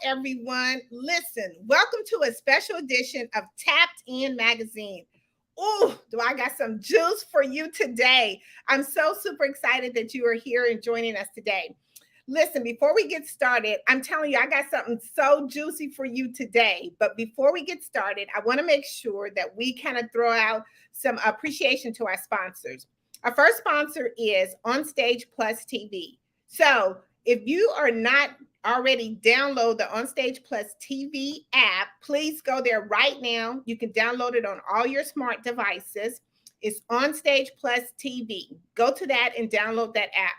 everyone. Listen, welcome to a special edition of Tapped In Magazine. Oh, do I got some juice for you today? I'm so super excited that you are here and joining us today. Listen, before we get started, I'm telling you, I got something so juicy for you today. But before we get started, I want to make sure that we kind of throw out some appreciation to our sponsors. Our first sponsor is Onstage Plus TV. So if you are not already download the Onstage Plus TV app, please go there right now. You can download it on all your smart devices. It's Onstage Plus TV. Go to that and download that app.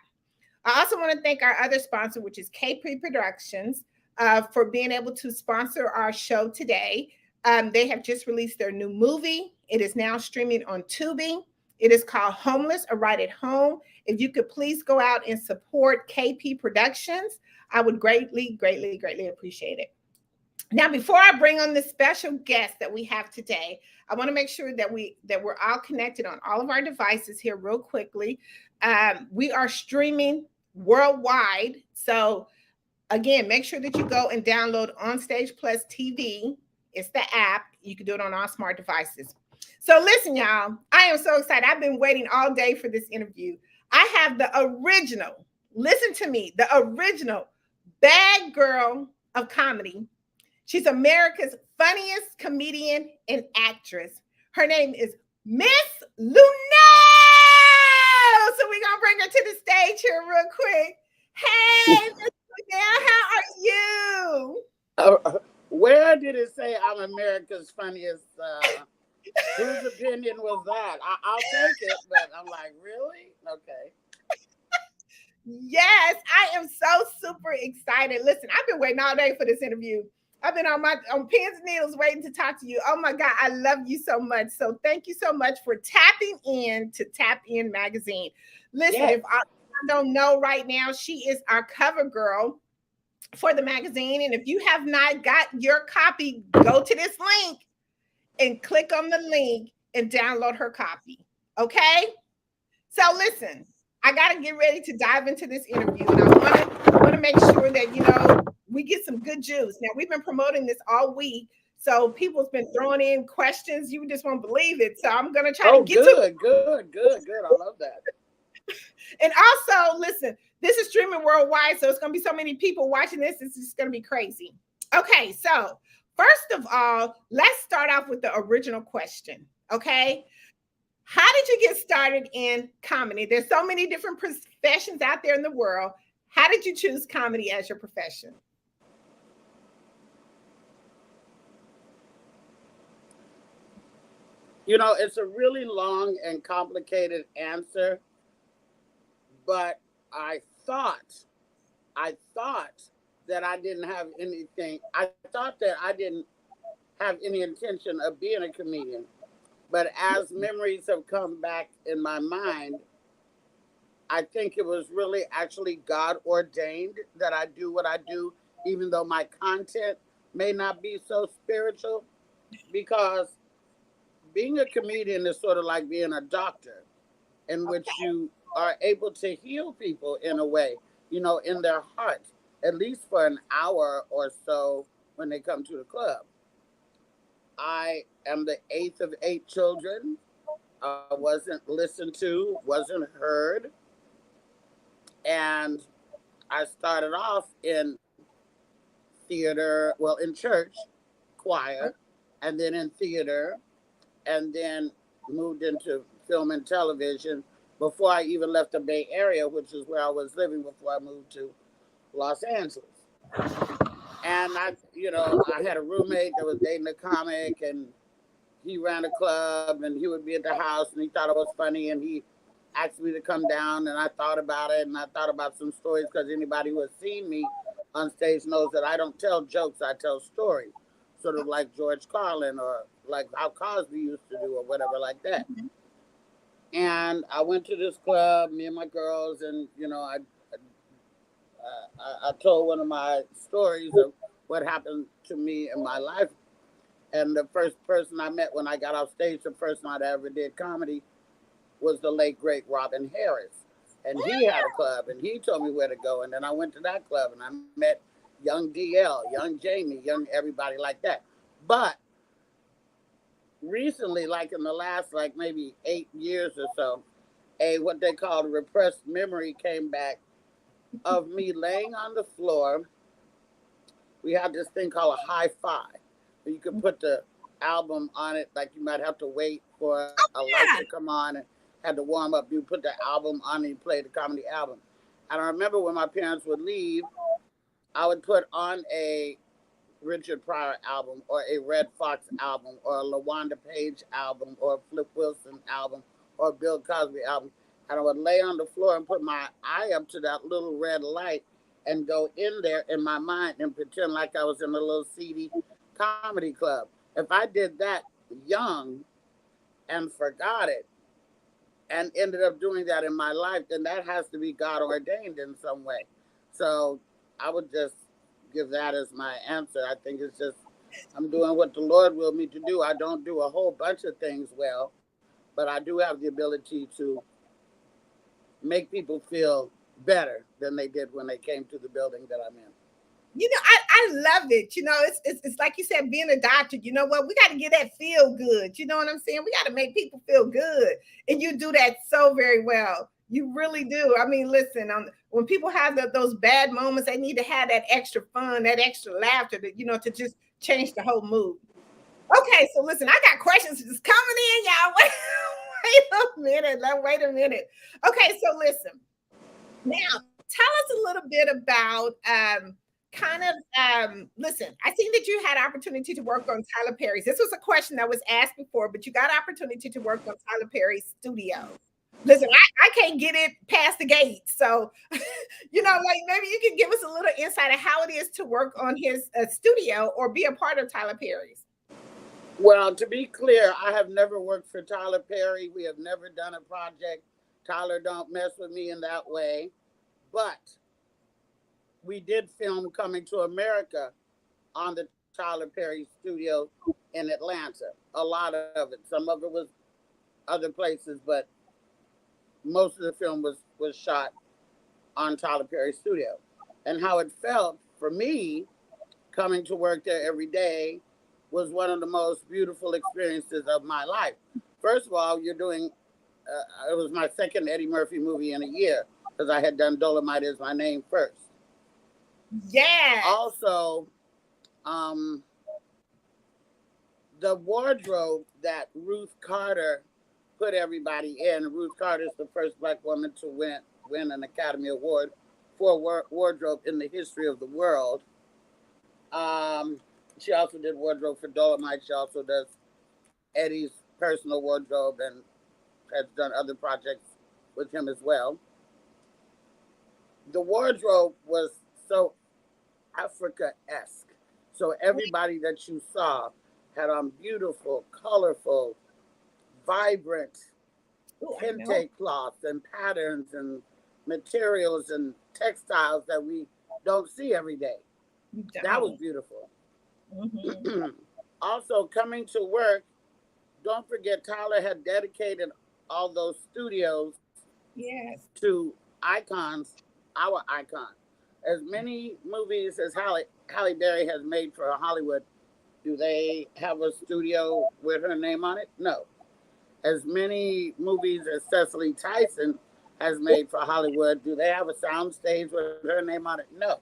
I also want to thank our other sponsor, which is KP Productions, for being able to sponsor our show today. They have just released their new movie. It is now streaming on Tubi. It is called Homeless, A Ride at Home. If you could please go out and support KP Productions, I would greatly, greatly, greatly appreciate it. Now, before I bring on the special guest that we have today, I want to make sure that we're all connected on all of our devices here real quickly. We are streaming worldwide. So again, make sure that you go and download Onstage Plus TV. It's the app. You can do it on all smart devices. So listen, y'all, I am so excited. I've been waiting all day for this interview. I have the original, listen to me, the original bad girl of comedy. She's America's funniest comedian and actress. Her name is Miss Luenell. So we're going to bring her to the stage here real quick. Hey, Miss Luenell, how are you? Where did it say I'm America's funniest? Whose opinion was that? I'll take it, but I'm like, really? Okay. Yes, I am so super excited. Listen, I've been waiting all day for this interview. I've been on pins and needles waiting to talk to you. Oh my God, I love you so much. So thank you so much for tapping in to Tap In Magazine. Listen, Yes. if I don't know right now, she is our cover girl for the magazine. And if you have not got your copy, go to this link and click on the link and download her copy. Okay? So listen, I got to get ready to dive into this interview. And I want to make sure that, we get some good juice. Now, we've been promoting this all week. So people's been throwing in questions. You just won't believe it. So I'm going to try to get to Good. I love that. And also, listen, this is streaming worldwide. So it's going to be so many people watching this. It's just going to be crazy. Okay. So first of all, let's start off with the original question. Okay. How did you get started in comedy? There's so many different professions out there in the world. How did you choose comedy as your profession? It's a really long and complicated answer, but I thought that I didn't have anything. I thought that I didn't have any intention of being a comedian. But as memories have come back in my mind, I think it was really actually God ordained that I do what I do, even though my content may not be so spiritual, because being a comedian is sort of like being a doctor, in which you are able to heal people in a way, in their hearts, at least for an hour or so when they come to the club. I am the eighth of 8 children. I wasn't listened to, wasn't heard. And I started off in theater, in church, choir, and then in theater, and then moved into film and television before I even left the Bay Area, which is where I was living before I moved to Los Angeles. And I had a roommate that was dating a comic, and he ran a club, and he would be at the house, and he thought it was funny, and he asked me to come down, and I thought about it, and I thought about some stories, because anybody who has seen me on stage knows that I don't tell jokes, I tell stories, sort of like George Carlin, or like how Cosby used to do, or whatever like that. And I went to this club, me and my girls, and I told one of my stories of what happened to me in my life. And the first person I met when I got off stage, the first night I ever did comedy, was the late, great Robin Harris. And he had a club, and he told me where to go. And then I went to that club, and I met young DL, young Jamie, young everybody like that. But recently, like in the last like maybe 8 years or so, a what they call repressed memory came back of me laying on the floor. We had this thing called a hi-fi, where you could put the album on it. Like you might have to wait for a light to Yeah. come on and had to warm up. You put the album on and you play the comedy album. And I remember when my parents would leave, I would put on a Richard Pryor album or a Red Fox album or a LaWanda Page album or a Flip Wilson album or a Bill Cosby album. And I would lay on the floor and put my eye up to that little red light and go in there in my mind and pretend like I was in a little seedy comedy club. If I did that young and forgot it and ended up doing that in my life, then that has to be God ordained in some way. So I would just give that as my answer. I think it's just I'm doing what the Lord willed me to do. I don't do a whole bunch of things well, but I do have the ability to make people feel better than they did when they came to the building that I'm in. I love it. It's like you said, being a doctor. You know what? We got to get that feel good. You know what I'm saying? We got to make people feel good, and you do that so very well. You really do. I mean, listen, when people have those bad moments, they need to have that extra fun, that extra laughter, to just change the whole mood. Okay, so listen, I got questions just coming in, y'all. Wait a minute. Wait a minute. Okay, so listen. Now, tell us a little bit about listen, I think that you had opportunity to work on Tyler Perry's. This was a question that was asked before, but you got opportunity to work on Tyler Perry's studio. Listen, I can't get it past the gate. So, like maybe you can give us a little insight of how it is to work on his studio or be a part of Tyler Perry's. Well, to be clear, I have never worked for Tyler Perry. We have never done a project. Tyler don't mess with me in that way. But we did film Coming to America on the Tyler Perry studio in Atlanta. A lot of it. Some of it was other places, but most of the film was shot on Tyler Perry studio. And how it felt for me coming to work there every day was one of the most beautiful experiences of my life. First of all, you're doing, it was my second Eddie Murphy movie in a year because I had done Dolomite Is My Name first. Yeah. Also, the wardrobe that Ruth Carter put everybody in. Ruth Carter is the first Black woman to win an Academy Award for wardrobe in the history of the world. She also did wardrobe for Dolomite. She also does Eddie's personal wardrobe and has done other projects with him as well. The wardrobe was so Africa-esque. So everybody that you saw had on beautiful, colorful, vibrant kente cloths and patterns and materials and textiles that we don't see every day. That was beautiful. Mm-hmm. Also, coming to work, don't forget Tyler had dedicated all those studios to icons, our icon. As many movies as Halle Berry has made for Hollywood, do they have a studio with her name on it? No. As many movies as Cecily Tyson has made for Hollywood, do they have a sound stage with her name on it? No.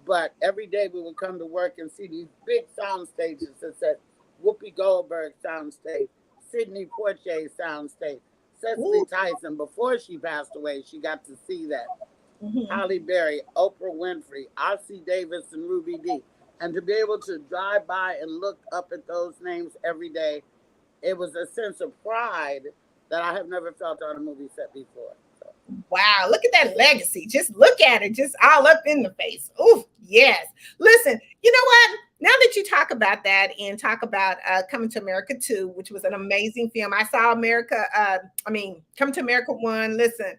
But every day we would come to work and see these big sound stages that said Whoopi Goldberg soundstage, Sidney Poitier soundstage, Cecily Tyson. Before she passed away, she got to see that. Mm-hmm. Halle Berry, Oprah Winfrey, Ossie Davis, and Ruby Dee. And to be able to drive by and look up at those names every day, it was a sense of pride that I have never felt on a movie set before. So. Wow, look at that legacy. Just look at it, just all up in the face. Ooh, yes. Listen, you know what? Now that you talk about that and talk about Coming to America 2, which was an amazing film. I saw Coming to America 1. Listen,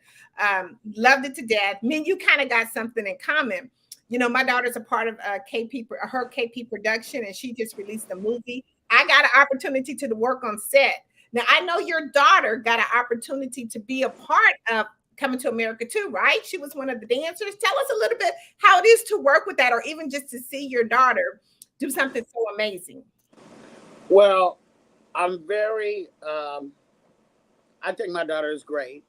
loved it to death. Me and you kind of got something in common. You know, my daughter's a part of her KP production, and she just released a movie. I got an opportunity to work on set. Now, I know your daughter got an opportunity to be a part of Coming to America too, right? She was one of the dancers. Tell us a little bit how it is to work with that, or even just to see your daughter do something so amazing. Well, I'm very, I think my daughter is great.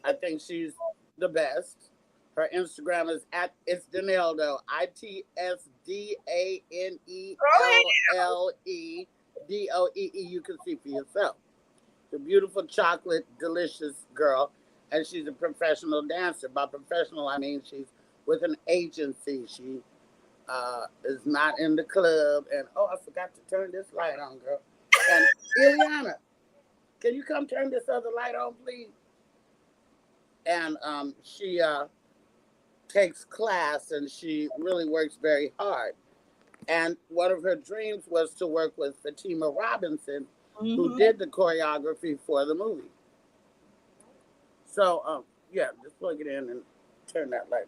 I think she's the best. Her Instagram is at it's Danelle though. ITSDANELLEDOEE. You can see for yourself. The beautiful chocolate, delicious girl, and she's a professional dancer. By professional, I mean she's with an agency. She is not in the club. And oh, I forgot to turn this light on, girl. And Ileana, can you come turn this other light on, please? And she takes class, and she really works very hard. And one of her dreams was to work with Fatima Robinson, who did the choreography for the movie. So, yeah, just plug it in and turn that light.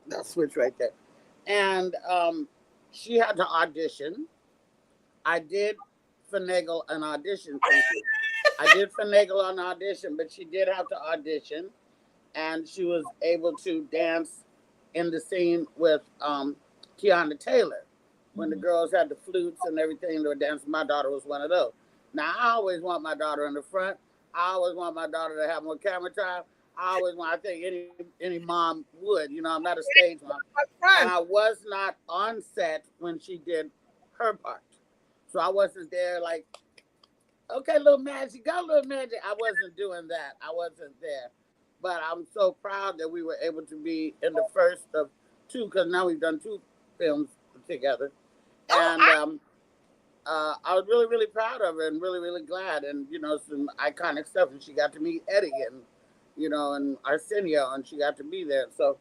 That switch right there. And she had to audition. I did finagle an audition. Thank you. I did finagle an audition, but she did have to audition, and she was able to dance in the scene with Tiana Taylor. When the girls had the flutes and everything, they were dancing. My daughter was one of those. Now, I always want my daughter in the front. I always want my daughter to have more camera time. I always want, I think any mom would, you know, I'm not a stage mom. And I was not on set when she did her part. So I wasn't there like, okay, little magic, go little magic. I wasn't doing that. I wasn't there. But I'm so proud that we were able to be in the first of two, because now we've done two films together. And I was really, really proud of her and really, really glad. And, you know, some iconic stuff. And she got to meet Eddie and, you know, and Arsenio, and she got to be there. So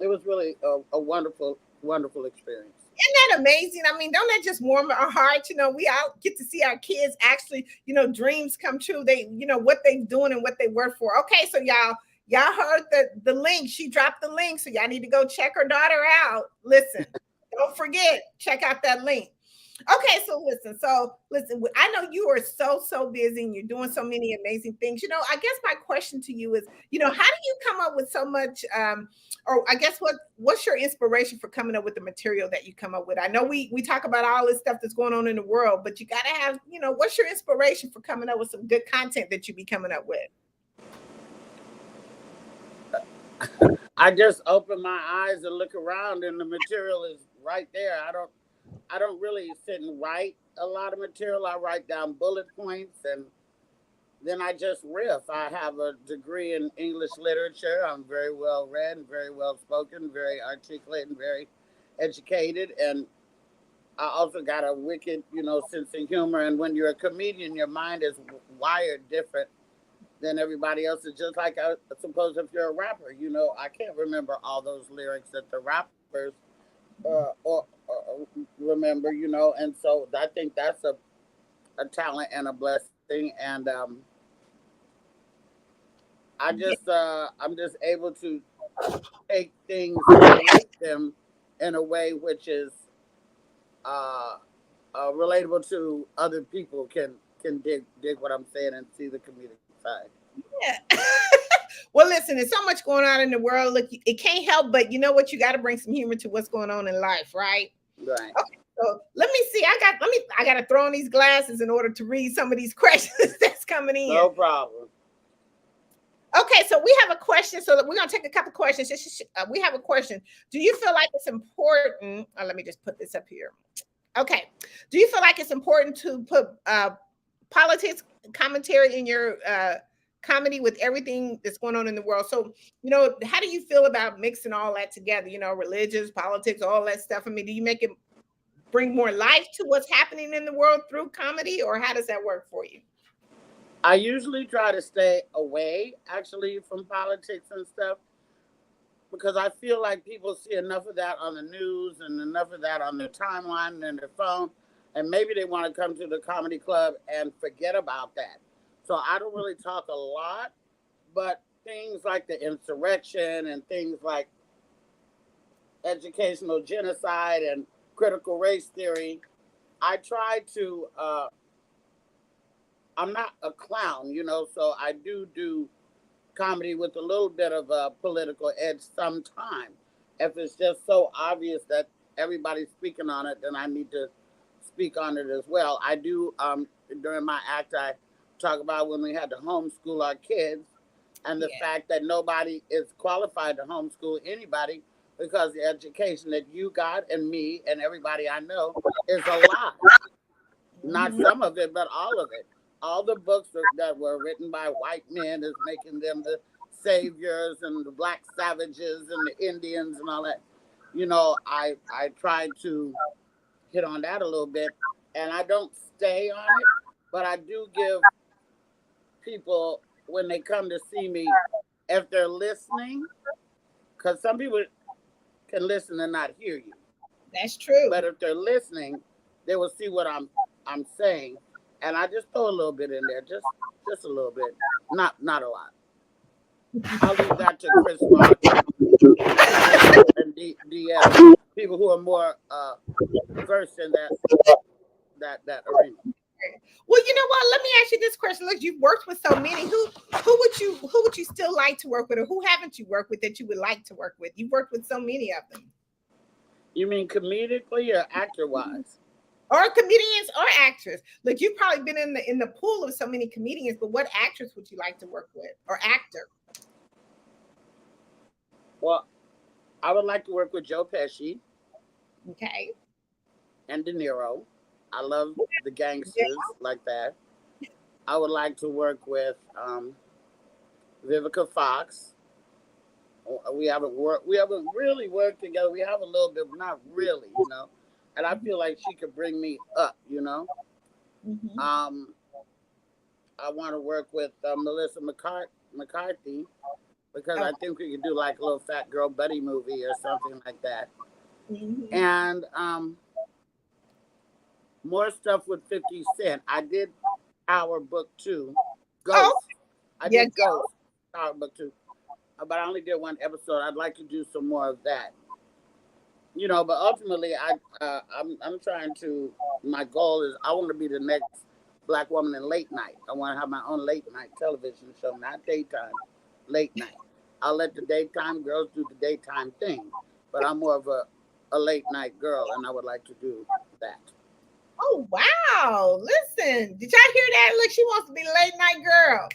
it was really a wonderful, wonderful experience. Isn't that amazing? I mean, don't that just warm our heart? You know, we all get to see our kids actually, you know, dreams come true. They, you know, what they doing and what they work for. Okay, so y'all heard the link. She dropped the link, so y'all need to go check her daughter out. Listen, don't forget, check out that link. Okay, so listen, I know you are so busy and you're doing so many amazing things. You know, I guess my question to you is, you know, how do you come up with so much or I guess what's your inspiration for coming up with the material that you come up with? I know we talk about all this stuff that's going on in the world, but you got to have, you know, what's your inspiration for coming up with some good content that you be coming up with? I just open my eyes and look around, and the material is right there. I don't really sit and write a lot of material. I write down bullet points, and then I just riff. I have a degree in English literature. I'm very well read and very well spoken, very articulate and very educated. And I also got a wicked, you know, sense of humor. And when you're a comedian, your mind is wired different than everybody else. It's just like, I suppose if you're a rapper, you know, I can't remember all those lyrics that the rappers or remember, you know. And so I think that's a talent and a blessing. And I'm just able to take things and relate them in a way which is relatable to other people, can dig what I'm saying and see the comedic side. Yeah. Well, listen, there's so much going on in the world. Look, it can't help, but you know what? You got to bring some humor to what's going on in life, right? Right. Okay, so let me see. I got to throw on these glasses in order to read some of these questions that's coming in. No problem. Okay, so we have a question. So we're gonna take a couple questions. We have a question. Do you feel like it's important? Let me just put this up here. Okay. Do you feel like it's important to put politics commentary in your comedy with everything that's going on in the world? So, you know, how do you feel about mixing all that together? You know, religious, politics, all that stuff. I mean, do you make it bring more life to what's happening in the world through comedy, or how does that work for you? I usually try to stay away actually from politics and stuff, because I feel like people see enough of that on the news and enough of that on their timeline and their phone, and maybe they want to come to the comedy club and forget about that. So I don't really talk a lot, but things like the insurrection and things like educational genocide and critical race theory, I try to I'm not a clown, you know, so I do comedy with a little bit of a political edge sometime. If it's just so obvious that everybody's speaking on it, then I need to speak on it as well. I do, during my act, I talk about when we had to homeschool our kids and the Yeah. fact that nobody is qualified to homeschool anybody because the education that you got and me and everybody I know is a lie. Not Mhm. some of it, but all of it. All the books that were written by white men is making them the saviors and the black savages and the Indians and all that. I tried to hit on that a little bit, and I don't stay on it, but I do give people when they come to see me, if they're listening, because some people can listen and not hear you, That's true. but if they're listening, they will see what I'm saying, and I just throw a little bit in there, just a little bit, not a lot. I'll leave that to Chris Rock and DL, people who are more versed in that arena. Well, you know what? Let me ask you this question. Look, you've worked with so many. Who would you still like to work with, or who haven't you worked with that you would like to work with? You've worked with so many of them, You mean comedically or actor wise? or comedians or actors. Look, you've probably been in the pool of so many comedians, but what actress would you like to work with, or actor? Well, I would like to work with Joe Pesci Okay. and De Niro. I love the Yeah. gangsters like that. I would like to work with Vivica Fox. We haven't really worked together. We have a little bit, but not really. And I feel like she could bring me up. Mhm. Um, I want to work with Melissa McCarthy because I Oh. think we could do like a little fat girl buddy movie or something like that. Mhm. And more stuff with 50 Cent. I did our book two, Oh, Ghost. I yeah. did Ghost, our book two, but I only did one episode. I'd like to do some more of that. But ultimately, I'm trying to. My goal is I want to be the next black woman in late night. I want to have my own late night television show, not daytime, late night. I'll let the daytime girls do the daytime thing, but I'm more of a late night girl, and I would like to do that. Oh, wow. Listen, did y'all hear that? Look, she wants to be a late night girl.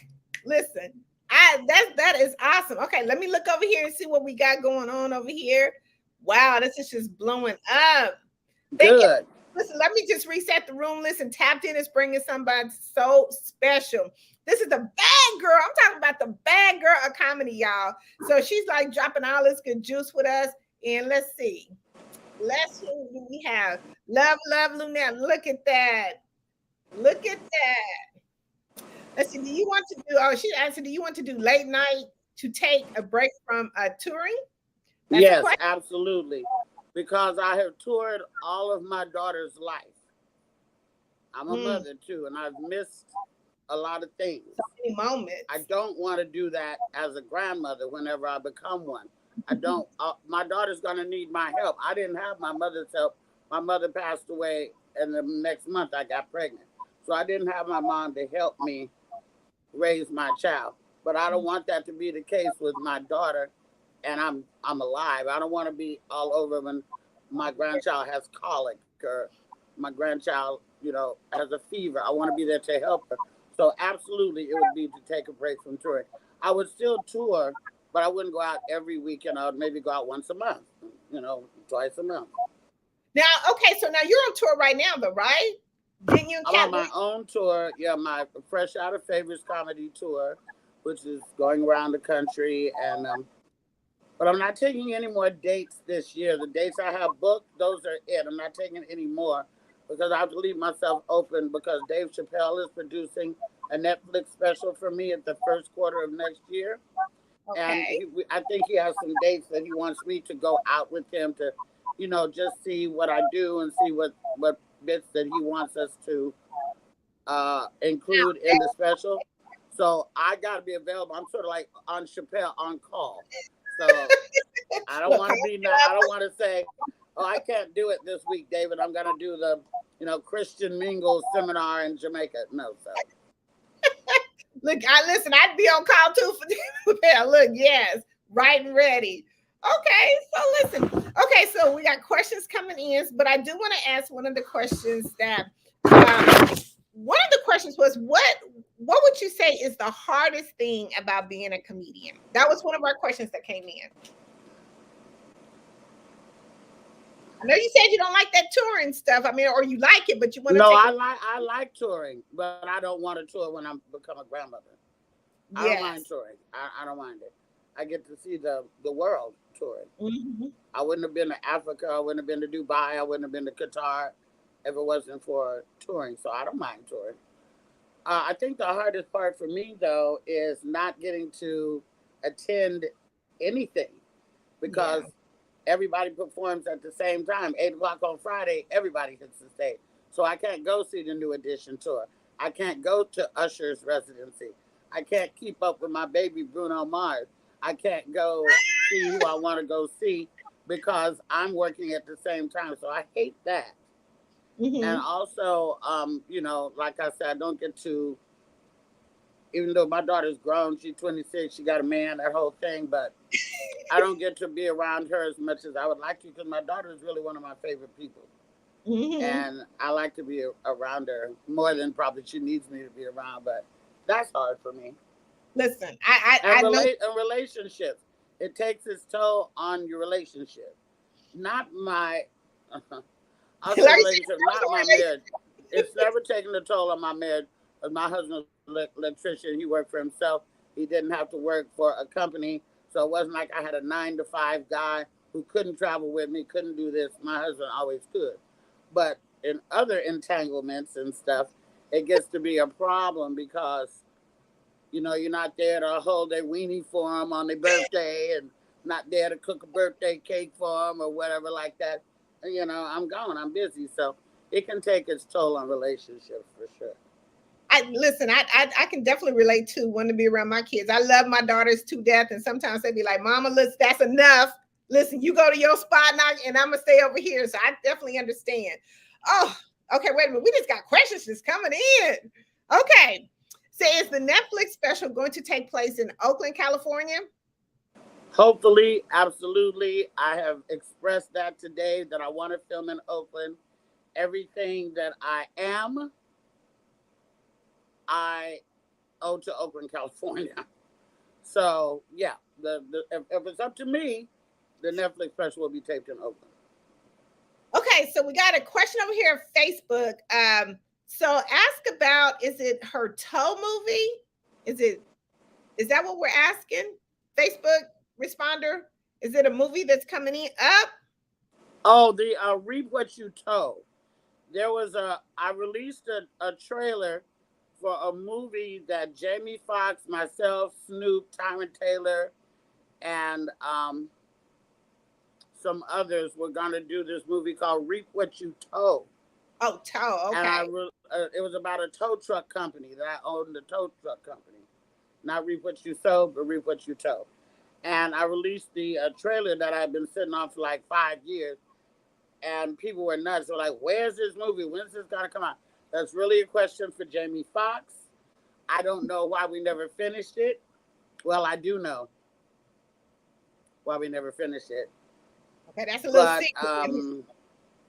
Listen, that is awesome. Okay, let me look over here and see what we got going on over here. Wow, this is just blowing up. Thank you. Good. Listen, let me just reset the room. Listen, Tapped In is bringing somebody so special. This is the bad girl. I'm talking about the bad girl of comedy, y'all. So she's like dropping all this good juice with us. And let's see. Let's see who do we have. Love, Luenell. Look at that. Look at that. Let's see. Do you want to do? Oh, she asked, do you want to do late night to take a break from touring? That's a Yes, question. absolutely. Because I have toured all of my daughter's life. I'm a Mm, mother too, and I've missed a lot of things. any I moments. don't want to do that as a grandmother whenever I become one. I don't. My daughter's going to need my help. I didn't have my mother's help. My mother passed away, and the next month I got pregnant. So I didn't have my mom to help me raise my child. But I don't want that to be the case with my daughter, and I'm alive. I don't want to be all over when my grandchild has colic or my grandchild, has a fever. I want to be there to help her. So absolutely, it would be to take a break from touring. I would still tour, but I wouldn't go out every weekend. I would maybe go out once a month, twice a month. Now, okay, so now you're on tour right now, though, right? Didn't you and I'm on Cat? my own tour. Yeah, my Fresh Out of Favors comedy tour, which is going around the country. And but I'm not taking any more dates this year. The dates I have booked, those are it. I'm not taking any more because I have to leave myself open because Dave Chappelle is producing a Netflix special for me at the first quarter of next year. And Okay. I think he has some dates that he wants me to go out with him to, just see what I do and see what bits that he wants us to include in the special. So I got to be available. I'm sort of like on Chappelle on call. So I don't Look, want to be. I don't want to say, "Oh, I can't do it this week, David. I'm going to do the, Christian Mingle seminar in Jamaica." No, so look, I listen. I'd be on call too for Yeah, look, yes, right and ready. Okay, so listen. Okay, so we got questions coming in, but I do want to ask one of the questions that one of the questions was what would you say is the hardest thing about being a comedian? That was one of our questions that came in. I know you said you don't like that touring stuff. I mean, or you like it, but you want to No, take I like touring, but I don't want to tour when I become a grandmother. I don't mind yes. touring. I don't mind it. I get to see the world touring. Mhm. I wouldn't have been to Africa. I wouldn't have been to Dubai. I wouldn't have been to Qatar if it wasn't for touring. So I don't mind touring. I think the hardest part for me though is not getting to attend anything because Yeah. everybody performs at the same time. 8 o'clock on Friday, everybody hits the stage. So I can't go see the New Edition tour. I can't go to Usher's residency. I can't keep up with my baby Bruno Mars. I can't go see who I want to go see because I'm working at the same time. So I hate that. And Mhm. also, like I said, I don't get to, even though my daughter's grown, she's 26, she got a man, that whole thing, but I don't get to be around her as much as I would like to because my daughter is really one of my favorite people. Mhm. And I like to be around her more than probably she needs me to be around, but that's hard for me. Listen, And I know. relationships, it takes its toll on your relationship. Not my, I'll Like say I said, relationship, not personal my marriage. relationship. It's never taken a toll on my marriage. My husband's an electrician. He worked for himself. He didn't have to work for a company. So it wasn't like I had a 9 to 5 guy who couldn't travel with me, couldn't do this. My husband always could. But in other entanglements and stuff, it gets to be a problem because, you're not there to hold a weenie for them on their birthday and not there to cook a birthday cake for them or whatever like that. I'm gone. I'm busy. So it can take its toll on relationships for sure. I listen. I can definitely relate to wanting to be around my kids. I love my daughters to death, and sometimes they be like, "Mama, listen, that's enough. Listen, you go to your spot now, and I'm gonna stay over here." So I definitely understand. Oh, okay. Wait a minute. We just got questions just coming in. Okay. So is the Netflix special going to take place in Oakland, California? Hopefully, absolutely. I have expressed that today that I want to film in Oakland. Everything that I am, I owe to Oakland, California. So yeah, if it's up to me, the Netflix special will be taped in Oakland. Okay, so we got a question over here on Facebook. So ask about, is it her toe movie? Is that what we're asking? Facebook responder? Is it a movie that's coming in up? Oh, the Reap What You Told. I released a trailer for a movie that Jamie Foxx, myself, Snoop, Tyron Taylor, and some others were going to do this movie called Reap What You Tow. Oh, toe. And Okay. it was about a tow truck company that I owned, the tow truck company. Not Reap What You Sow, but Reap What You Tow. And I released the trailer that I've been sitting on for like 5 years. And people were nuts. They were like, where's this movie? When's this going to come out? That's really a question for Jamie Foxx. I don't know why we never finished it. Well, I do know why we never finished it. Okay, that's a little But secret.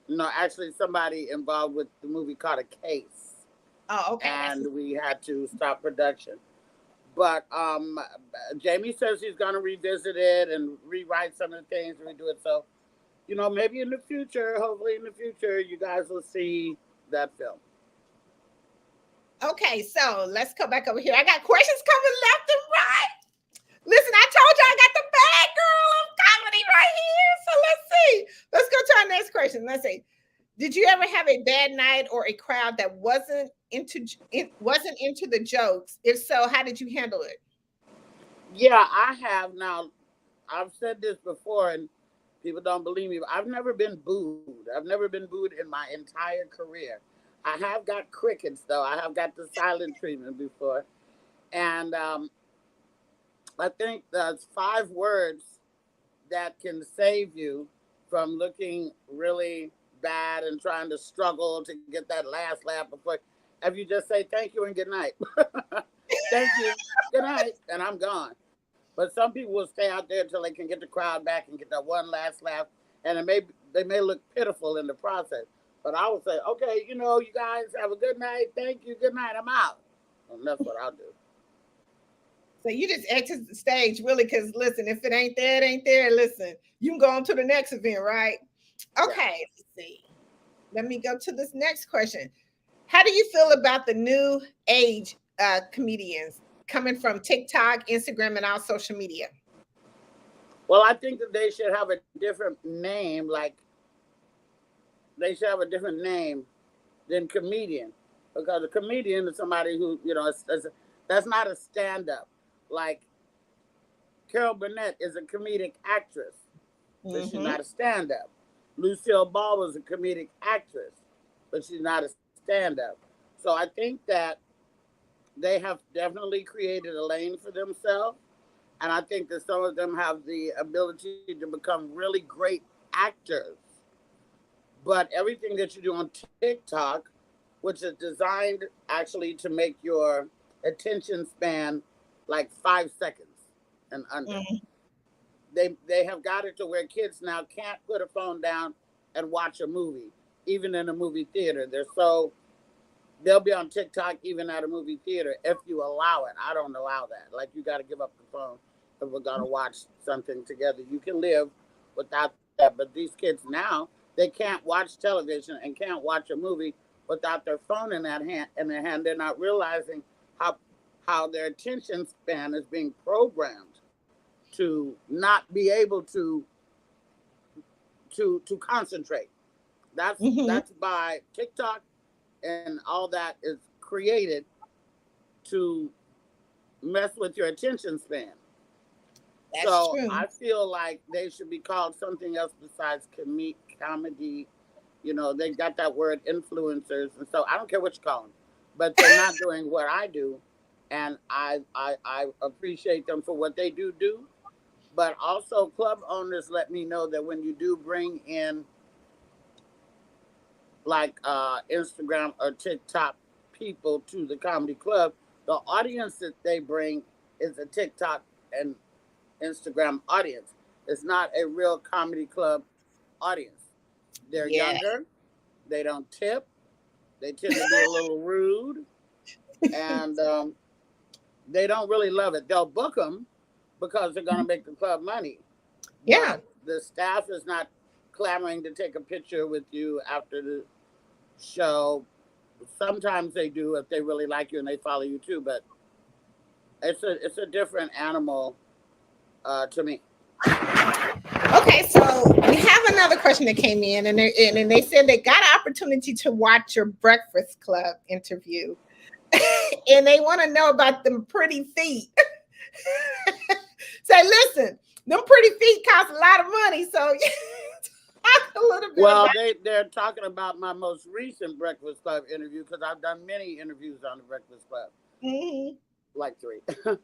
no, actually, somebody involved with the movie caught a case, Oh, okay. That's and we had to stop production. But Jamie says he's going to revisit it and rewrite some of the things and redo it. So, maybe in the future, hopefully in the future, you guys will see that film. okay. So let's go back over here. I got questions coming left and right. Listen, I told you I got the bad girl of comedy right here. So let's see. Let's go to our next question. Let's see. Did you ever have a bad night or a crowd that wasn't into the jokes? If so, how did you handle it? Yeah, I have now. I've said this before, and people don't believe me. But I've never been booed. I've never been booed in my entire career. I have got crickets though. I have got the silent treatment before, and I think there's 5 words that can save you from looking really bad and trying to struggle to get that last laugh before. If you just say thank you and good night, thank you, good night, and I'm gone. But some people will stay out there until they can get the crowd back and get that one last laugh, and they may look pitiful in the process. But I would say, okay, you know, you guys have a good night. Thank you. Good night. I'm out. And that's what I'll do. So you just exit the stage, really, because listen, if it ain't there, it ain't there. Listen, you can go on to the next event, right? Yeah. Okay, let's see. Let me go to this next question. How do you feel about the new age comedians coming from TikTok, Instagram, and all social media? Well, I think that they should have a different name. Like they should have a different name than comedian, because a comedian is somebody who, you know, that's not a stand-up. Like Carol Burnett is a comedic actress, but she's not a stand-up. Lucille Ball was a comedic actress, but she's not a stand-up. So I think that they have definitely created a lane for themselves. And I think that some of them have the ability to become really great actors. But everything that you do on TikTok, which is designed actually to make your attention span like 5 seconds and under. They have got it to where kids now can't put a phone down and watch a movie, even in a movie theater. They'll be on TikTok even at a movie theater if you allow it. I don't allow that. Like, you got to give up the phone if we're gonna watch something together. You can live without that, but these kids now, they can't watch television and can't watch a movie without their phone in their hand. They're not realizing how their attention span is being programmed to not be able to concentrate. That's by TikTok, and all that is created to mess with your attention span. That's so true. I feel like they should be called something else besides comedy. You know, they got that word influencers, and so I don't care what you call them, but they're not doing what I do, and I appreciate them for what they do. But also, club owners let me know that when you do bring in like Instagram or TikTok people to the comedy club, the audience that they bring is a TikTok and Instagram audience. It's not a real comedy club audience. They're younger. They don't tip. They tend to be a little rude, and they don't really love it. They'll book them because they're going to make the club money. Yeah. But the staff is not clamoring to take a picture with you after the show. Sometimes they do if they really like you and they follow you too, but it's a different animal to me. Okay, so we have another question that came in, and they said they got an opportunity to watch your Breakfast Club interview, and they want to know about them pretty feet. Say, listen, them pretty feet cost a lot of money, so talk a little bit. Well, they're talking about my most recent Breakfast Club interview, because I've done many interviews on the Breakfast Club, like 3. But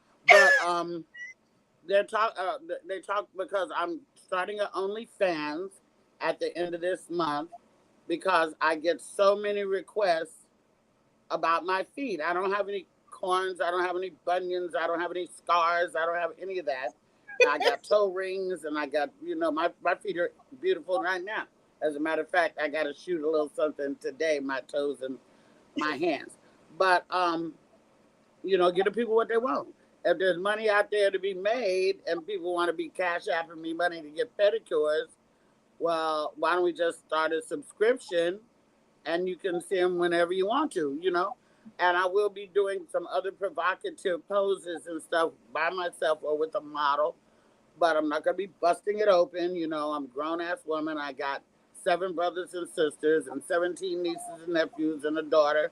they talk because I'm starting an OnlyFans at the end of this month, because I get so many requests about my feet. I don't have any corns. I don't have any bunions. I don't have any scars. I don't have any of that. I got toe rings, and I got, my feet are beautiful right now. As a matter of fact, I got to shoot a little something today, my toes and my hands. But, give the people what they want. If there's money out there to be made and people want to be cash apping me money to get pedicures, well, why don't we just start a subscription and you can see them whenever you want to, And I will be doing some other provocative poses and stuff by myself or with a model, but I'm not going to be busting it open. I'm a grown-ass woman. I got 7 brothers and sisters and 17 nieces and nephews and a daughter.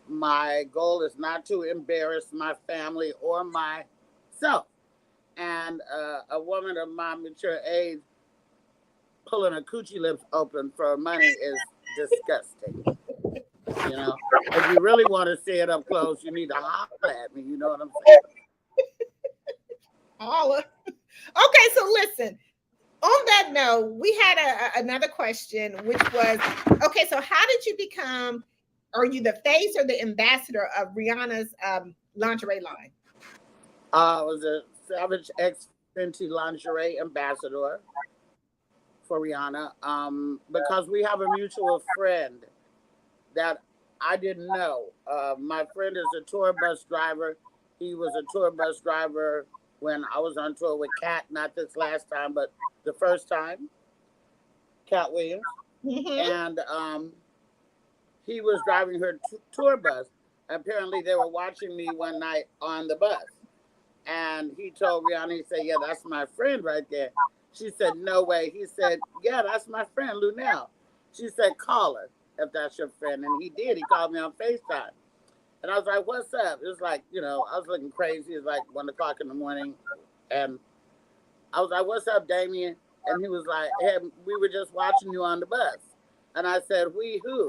My goal is not to embarrass my family or myself. And a woman of my mature age pulling her coochie lips open for money is disgusting. If you really want to see it up close, you need to holler at me. You know what I'm saying? Holler. Okay, so listen. On that note, we had another question, which was, okay, so how did you become? Are you the face or the ambassador of Rihanna's lingerie line? I was a Savage X Fenty lingerie ambassador for Rihanna. Because we have a mutual friend that I didn't know. My friend is a tour bus driver. He was a tour bus driver when I was on tour with Kat, not this last time, but the first time, Kat Williams. Mm-hmm. And he was driving her tour bus. Apparently, they were watching me one night on the bus. And he told Rihanna, he said, yeah, that's my friend right there. She said, no way. He said, yeah, that's my friend, Luenell. She said, call her if that's your friend. And he did. He called me on FaceTime. And I was like, what's up? It was like, I was looking crazy. It was like 1 o'clock in the morning. And I was like, what's up, Damien? And he was like, hey, we were just watching you on the bus. And I said, we who?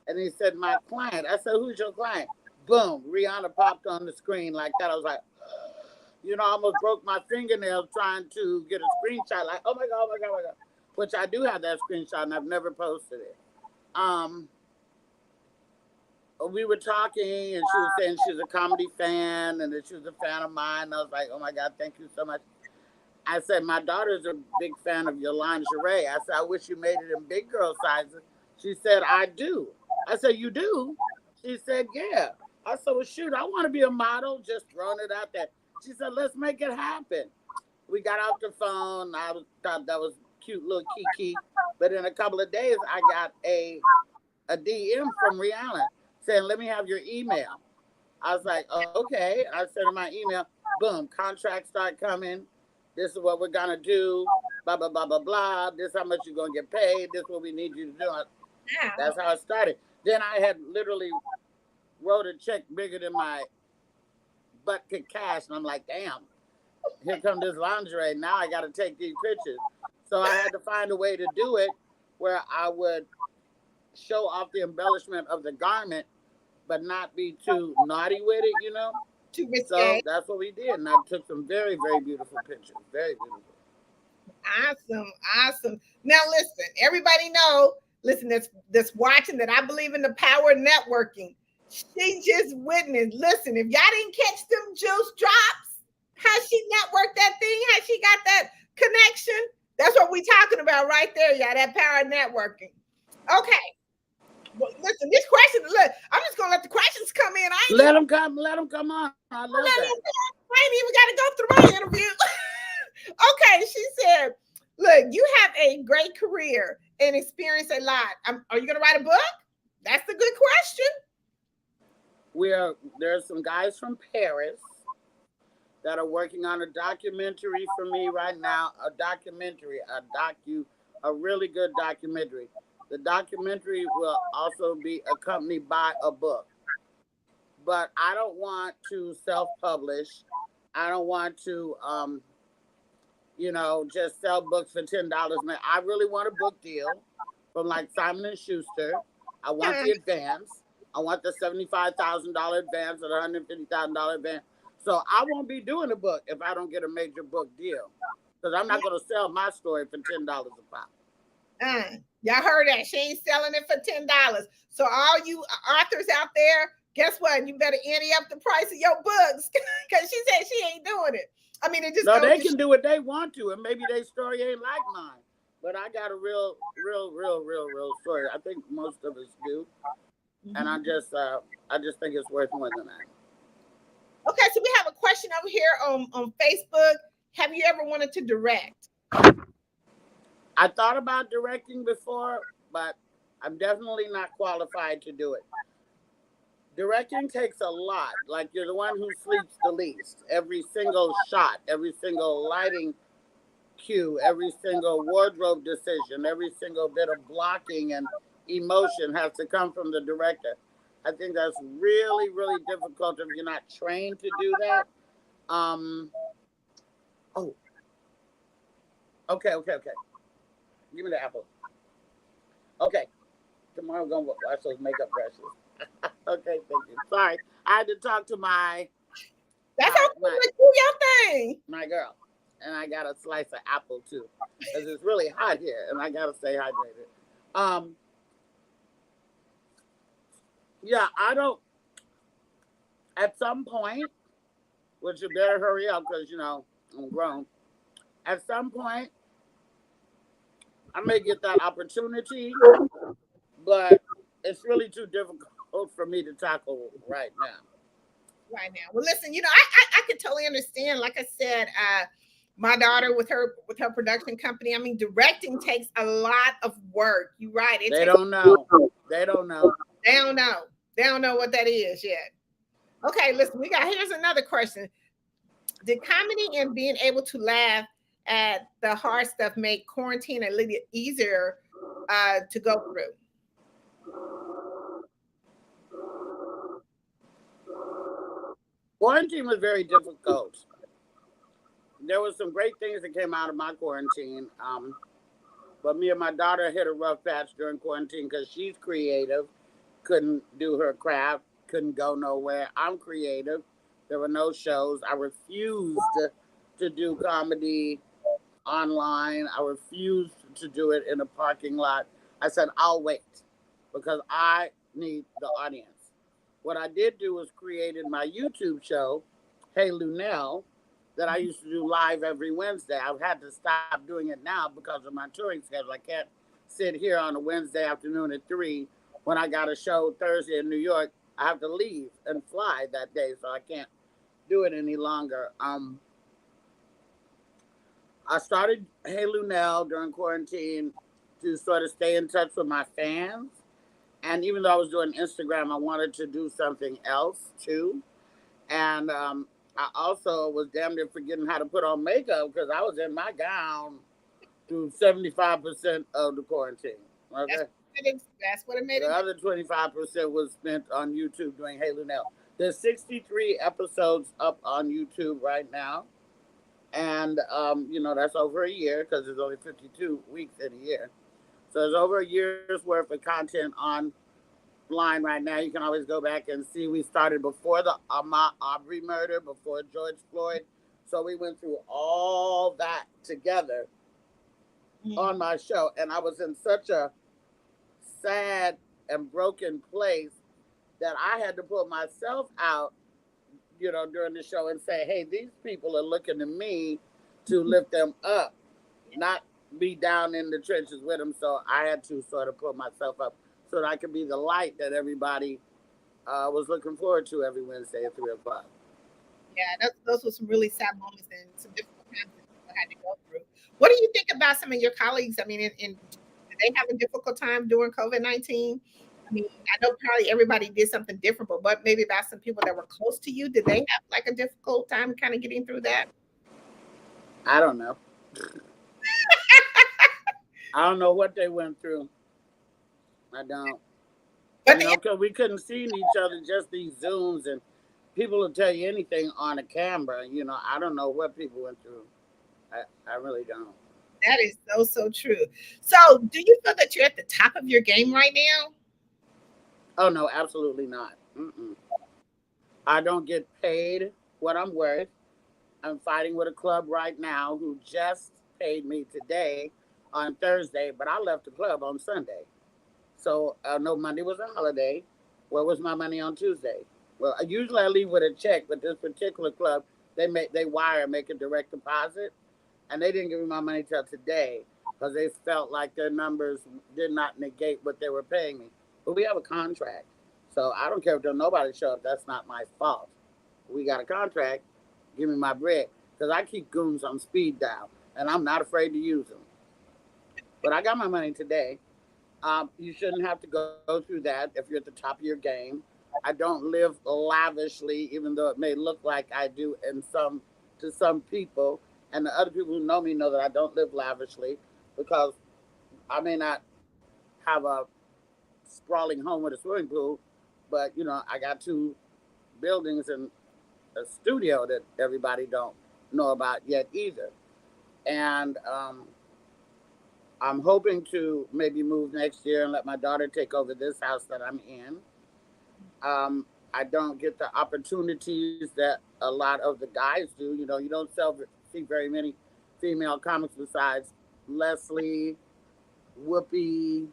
And he said, my client. I said, who's your client? Boom, Rihanna popped on the screen like that. I was like, I almost broke my fingernail trying to get a screenshot. Like, oh my God, oh my God, oh my God. Which I do have that screenshot and I've never posted it. We were talking and she was saying she's a comedy fan and that she was a fan of mine. I was like, oh my God, thank you so much. I said, my daughter's a big fan of your lingerie. I said, I wish you made it in big girl sizes. She said, I do. I said, you do? She said, yeah. I said, well, shoot, I want to be a model, just throwing it out there. She said, let's make it happen. We got off the phone. I thought that was cute little Kiki. But in a couple of days, I got a DM from Rihanna saying, let me have your email. I was like, oh, okay. I sent her my email. Boom, contracts start coming. This is what we're going to do. Blah, blah, blah, blah, blah. This is how much you're going to get paid. This is what we need you to do. That's how it started. Then I had literally wrote a check bigger than my butt could cash. And I'm like, damn, here come this lingerie. Now I got to take these pictures. So I had to find a way to do it where I would show off the embellishment of the garment, but not be too naughty with it, Too risque. So that's what we did. And I took some very, very beautiful pictures. Very beautiful. Awesome. Now listen, everybody know, that's watching that I believe in the power of networking. She just witnessed. Listen, if y'all didn't catch them juice drops, how she networked that thing, how she got that connection. That's what we talking about right there, y'all. That power of networking. Okay. Well, listen, this question, look, I'm just gonna let the questions come in. Let them come on. I love that. I ain't even got to go through my interview. Okay, she said, look, you have a great career and experience a lot. Are you gonna write a book? That's the good question. There's some guys from Paris that are working on a documentary for me right now. A really good documentary. The documentary will also be accompanied by a book. But I don't want to self-publish. I don't want to, just sell books for $10. I really want a book deal from like Simon and Schuster. I want the advance. I want the $75,000 advance or the $150,000 advance. So I won't be doing a book if I don't get a major book deal. Because I'm not going to sell my story for $10 a pop. Y'all heard that. She ain't selling it for $10. So all you authors out there, guess what? You better ante up the price of your books because she said she ain't doing it. I mean, it just no, they can do what they want to, and maybe their story ain't like mine. But I got a real story. I think most of us do, and I just think it's worth more than that. Okay, so we have a question over here on Facebook. Have you ever wanted to direct? I thought about directing before, but I'm definitely not qualified to do it. Directing takes a lot. Like, you're the one who sleeps the least. Every single shot, every single lighting cue, every single wardrobe decision, every single bit of blocking and emotion has to come from the director. I think that's really, really difficult if you're not trained to do that. Okay. Give me the apple. Okay. Tomorrow I'm going to wash those makeup brushes. Okay, thank you. Sorry. I had to talk to my... That's how you do your thing. My girl. And I got a slice of apple, too. Because it's really hot here, and I got to stay hydrated. Yeah, I don't... At some point, which you better hurry up, because, I'm grown. At some point, I may get that opportunity, but it's really too difficult for me to tackle right now. Right now. Well, listen, I can totally understand. Like I said, my daughter with her production company. I mean, directing takes a lot of work. You're right. It They takes. don't know. They don't know. They don't know. They don't know what that is yet. Okay, listen. Here's another question. Did comedy and being able to laugh at the hard stuff make quarantine a little easier to go through? Quarantine was very difficult. There was some great things that came out of my quarantine. But me and my daughter hit a rough patch during quarantine because she's creative, couldn't do her craft, couldn't go nowhere. I'm creative. There were no shows. I refused to do comedy online. I refused to do it in a parking lot. I said, I'll wait because I need the audience. What I did do was created my YouTube show, Hey Luenell, that I used to do live every Wednesday. I've had to stop doing it now because of my touring schedule. I can't sit here on a Wednesday afternoon at 3 when I got a show Thursday in New York. I have to leave and fly that day, so I can't do it any longer. I started Hey Luenell during quarantine to sort of stay in touch with my fans. And even though I was doing Instagram, I wanted to do something else too. And I also was damn near forgetting how to put on makeup because I was in my gown through 75% of the quarantine. Okay. That's what it made The it. other 25% was spent on YouTube doing Hey Luenell. There's 63 episodes up on YouTube right now. And, that's over a year because there's only 52 weeks in a year. So there's over a year's worth of content online right now. You can always go back and see. We started before the Ahmaud Arbery murder, before George Floyd. So we went through all that together on my show. And I was in such a sad and broken place that I had to put myself out, during the show and say, hey, these people are looking to me to lift them up, not be down in the trenches with them. So I had to sort of put myself up so that I could be the light that everybody was looking forward to every Wednesday at 3 o'clock. Yeah, those were some really sad moments and some difficult times that people had to go through. What do you think about some of your colleagues? I mean, did they have a difficult time during COVID-19? I mean, I know probably everybody did something different, but what maybe about some people that were close to you? Did they have like a difficult time kind of getting through that? I don't know. I don't know what they went through. I don't. But Because we couldn't see each other, just these Zooms, and people will tell you anything on a camera. I don't know what people went through. I really don't. that is so true. So, do you feel that you're at the top of your game right now? Oh, no, absolutely not. Mm-mm. I don't get paid what I'm worth. I'm fighting with a club right now who just paid me today on Thursday, but I left the club on Sunday. So no, Monday was a holiday. Where was my money on Tuesday? Well, usually I leave with a check, but this particular club, make a direct deposit, and they didn't give me my money till today because they felt like their numbers did not negate what they were paying me. But we have a contract, so I don't care if there's nobody show up. That's not my fault. We got a contract. Give me my bread because I keep goons on speed dial, and I'm not afraid to use them. But I got my money today. You shouldn't have to go through that if you're at the top of your game. I don't live lavishly, even though it may look like I do to some people. And the other people who know me know that I don't live lavishly because I may not have a sprawling home with a swimming pool, but I got 2 buildings and a studio that everybody don't know about yet either. And I'm hoping to maybe move next year and let my daughter take over this house that I'm in. I don't get the opportunities that a lot of the guys do. You don't see very many female comics besides Leslie, Whoopi,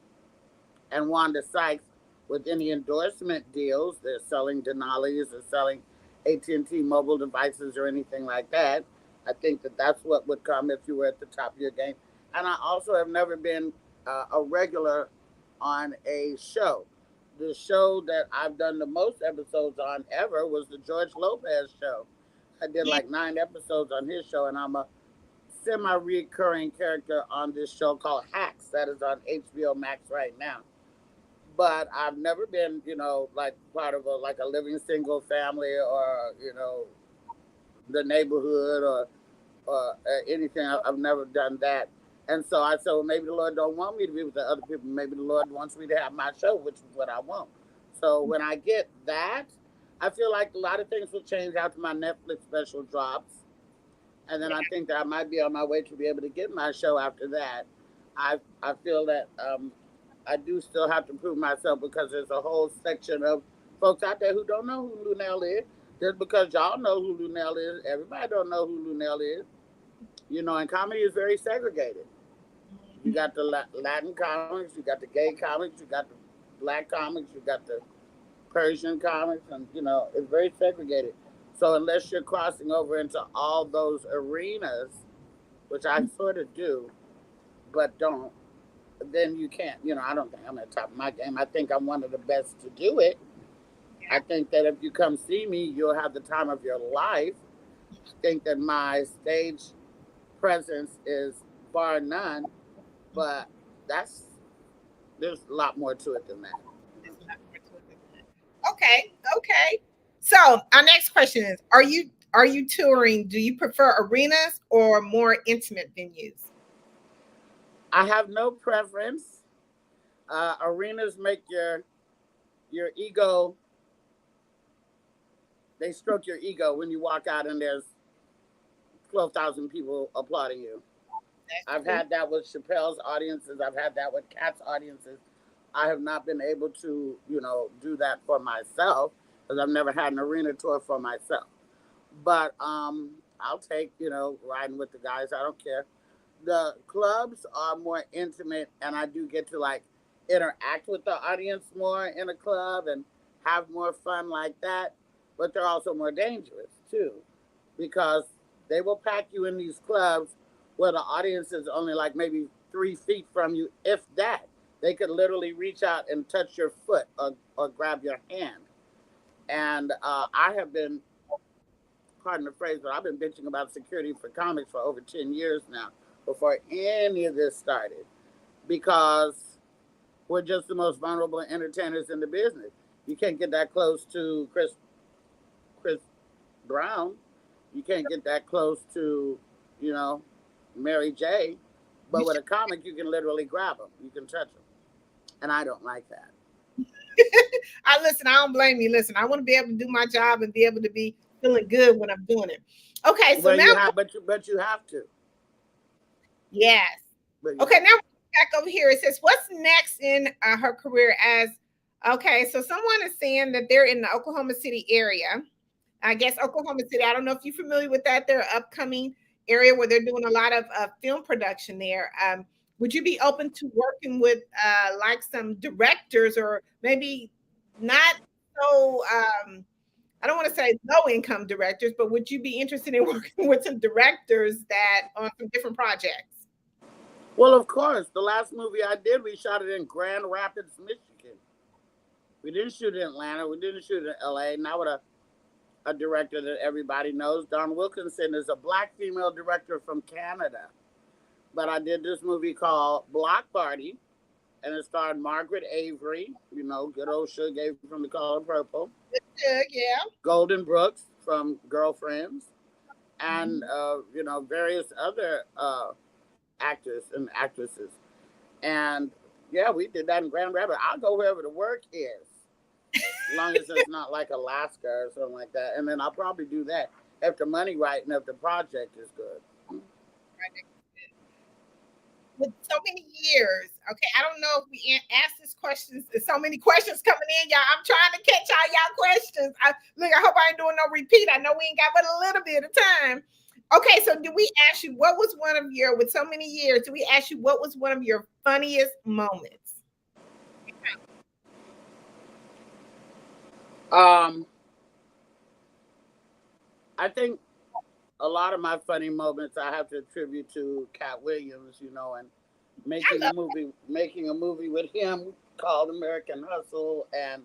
and Wanda Sykes with any endorsement deals. They're selling Denali's or selling AT&T mobile devices or anything like that. I think that that's what would come if you were at the top of your game. And I also have never been a regular on a show. The show that I've done the most episodes on ever was the George Lopez show. I did Yeah. like 9 episodes on his show, and I'm a semi-recurring character on this show called Hacks that is on HBO Max right now. But I've never been, like part of a living single family, or the neighborhood, or anything. I've never done that. And so I said, well, maybe the Lord don't want me to be with the other people. Maybe the Lord wants me to have my show, which is what I want. So when I get that, I feel like a lot of things will change after my Netflix special drops. And then I think that I might be on my way to be able to get my show after that. I feel that I do still have to prove myself, because there's a whole section of folks out there who don't know who Luenell is. Just because y'all know who Luenell is, everybody don't know who Luenell is. And comedy is very segregated. You got the Latin comics, you got the gay comics, you got the black comics, you got the Persian comics, and it's very segregated. So unless you're crossing over into all those arenas, which I sort of do, but don't, then you can't. I don't think I'm at the top of my game. I think I'm one of the best to do it. I think that if you come see me, you'll have the time of your life. I think that my stage presence is bar none, but that's there's a lot more to it than that. Okay, okay. So our next question is: Are you touring? Do you prefer arenas or more intimate venues? I have no preference. Arenas make your ego. They stroke your ego when you walk out and there's 12,000 people applauding you. I've had that with Chappelle's audiences. I've had that with Cat's audiences. I have not been able to, do that for myself, because I've never had an arena tour for myself. But I'll take, riding with the guys. I don't care. The clubs are more intimate, and I do get to like interact with the audience more in a club and have more fun like that. But they're also more dangerous too, because they will pack you in these clubs where the audience is only like maybe 3 feet from you, if that. They could literally reach out and touch your foot, or grab your hand. And I have been, pardon the phrase, but I've been bitching about security for comics for over 10 years now, before any of this started, because we're just the most vulnerable entertainers in the business. You can't get that close to Chris Brown. You can't get that close to, you know, Mary J. But with a comic, you can literally grab them. You can touch them. And I don't like that. I listen. I don't blame you. Listen, I want to be able to do my job and be able to be feeling good when I'm doing it. Okay, so Well, now, but you have to. yes. But you Okay, have now back over here. It says, "What's next in her career as?" Okay, so someone is saying that they're in the Oklahoma City area. I guess Oklahoma City. I don't know if you're familiar with that. They're an upcoming area where they're doing a lot of film production there. Would you be open to working with like some directors, or maybe not so? I don't want to say low income directors, but would you be interested in working with some directors that on some different projects? Well, of course. The last movie I did, we shot it in Grand Rapids, Michigan. We didn't shoot it in Atlanta. We didn't shoot it in LA. Not with a director that everybody knows. Dawn Wilkinson is a black female director from Canada. But I did this movie called Block Party, and it starred Margaret Avery, good old Suge Avery from The Color Purple, Good, yeah. Golden Brooks from Girlfriends, and, Mhm. various other actors and actresses. And yeah, we did that in Grand Rapids. I'll go wherever the work is, as long as it's not like Alaska or something like that. And then I'll probably do that if the money right and if the project is good. With so many years. Okay, I don't know if we asked this questions. There's so many questions coming in, y'all. I'm trying to catch all y'all questions. Look, I hope I ain't doing no repeat. I know we ain't got but a little bit of time. Okay, so do we ask you what was one of your, with so many years, do we ask you what was one of your funniest moments? Um, I think a lot of my funny moments I have to attribute to Cat Williams, and I love making a movie with him called American Hustle, and